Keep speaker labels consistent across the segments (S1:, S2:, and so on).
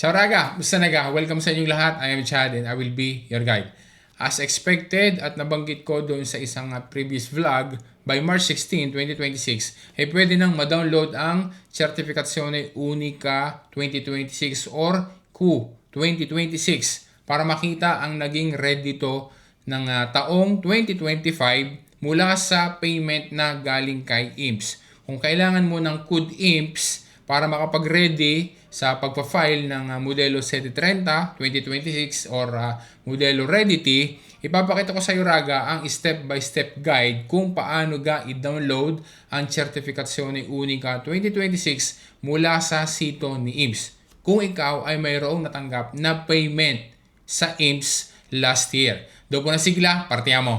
S1: Ciao raga! Basta naga? Welcome sa inyong lahat. I am Chad and I will be your guide. As expected at nabanggit ko doon sa isang previous vlog, by March 16, 2026, ay pwede nang ma-download ang Certificazione Unica 2026 or CU 2026 para makita ang naging reddito ng taong 2025 mula sa payment na galing kay IMPS. Kung kailangan mo ng CUD IMPS para makapag-ready sa pagpa-file ng modelo 730 2026 or modelo Reddity, ipapakita ko sa iyo raga ang step-by-step guide kung paano i-download ang Certificazione Unica 2026 mula sa sito ni IMPS. Kung ikaw ay mayroong natanggap na payment sa IMPS last year. Dopo na sigla, partiamo!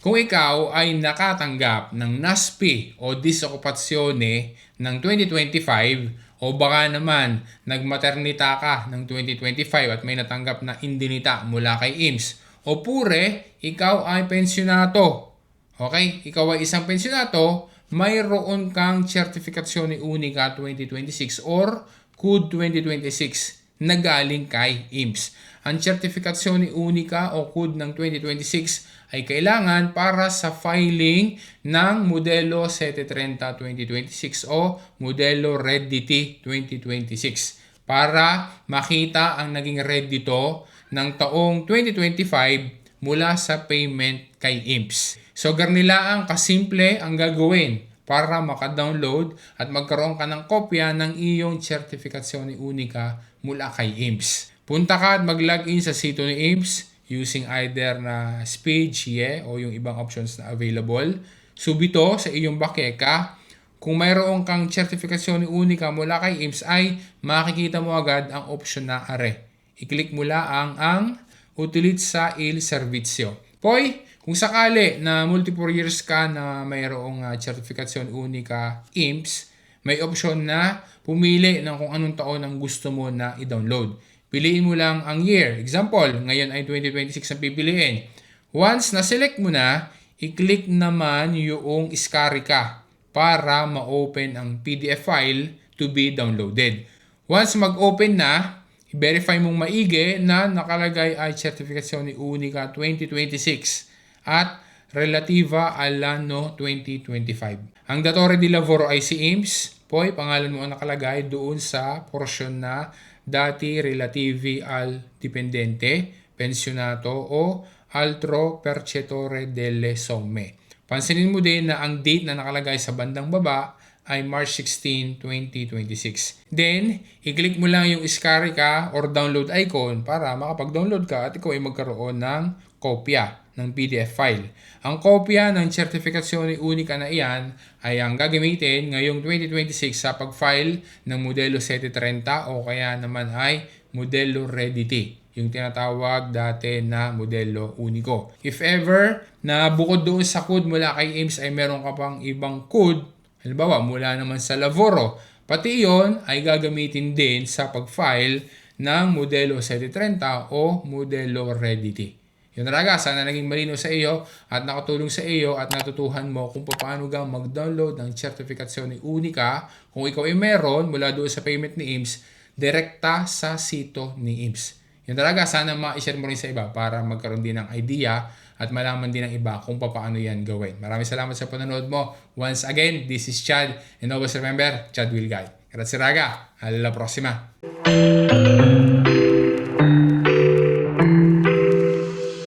S1: Kung ikaw ay nakatanggap ng NASP o Disoccupazione ng 2025 o baka naman nagmaternita ka ng 2025 at may natanggap na indemnita mula kay IMPS o pure, ikaw ay pensionato. Okay? Ikaw ay isang pensionato, mayroon kang Certificazione Unica 2026 or CUD 2026 na galing kay IMPS. Ang Certificazione Unica o CUD ng 2026 ay kailangan para sa filing ng modelo 730 2026 o modelo Reddity 2026 para makita ang naging reddito ng taong 2025 mula sa payment kay IMPS. So garnilaan kasimple ang gagawin para maka-download at magkaroon ka ng kopya ng iyong Certificazione Unica mula kay IMPS. Punta ka at mag-login sa sito ni IMPS using either na Spage o yung ibang options na available. Subito sa iyong bakeka, kung mayroon kang Certificazione Unica mula kay IMPS ay makikita mo agad ang option na are. I-click mo lang ang Utilizza il servizio. Poi, kung sakali na multiple years ka na mayroong Certificazione Unica IMPS, may option na pumili ng kung anong taon ang gusto mo na i-download. Piliin mo lang ang year. Example, ngayon ay 2026 ang pipiliin. Once na-select mo na, i-click naman yung Scarica para ma-open ang PDF file to be downloaded. Once mag-open na, i-verify mong maigi na nakalagay ay Certificazione Unica 2026 at relativa all'anno 2025. Ang datore di lavoro ay si IMPS, poi pangalan mo ang nakalagay doon sa portion na dati relativi al dipendente, pensionato o altro percettore delle somme. Pansinin mo din na ang date na nakalagay sa bandang baba ay March 16, 2026. Then, i-click mo lang yung Scarica or download icon para makapag-download ka at ikaw ay magkaroon ng kopya ng PDF file. Ang kopya ng Certificazione Unica na iyan ay ang gagamitin ngayong 2026 sa pag-file ng modelo 730 o kaya naman ay modelo Reddity, yung tinatawag dati na modelo Unico. If ever na bukod doon sa CUD mula kay IMPS ay meron ka pang ibang CUD, halimbawa mula naman sa Lavoro, pati iyon ay gagamitin din sa pag-file ng modelo 730 o modelo Reddity. Yun talaga, sana naging malinaw sa iyo at nakatulong sa iyo at natutuhan mo kung paano mag-download ng Certificazione Unica kung ikaw ay meron mula doon sa payment ni IMPS direkta sa sito ni IMPS. Yun talaga, sana ma-share mo rin sa iba para magkaroon din ng idea at malaman din ng iba kung paano yan gawin. Maraming salamat sa panonood mo. Once again, this is Chad and always remember, Chad will guide. Grazie raga, alla prossima!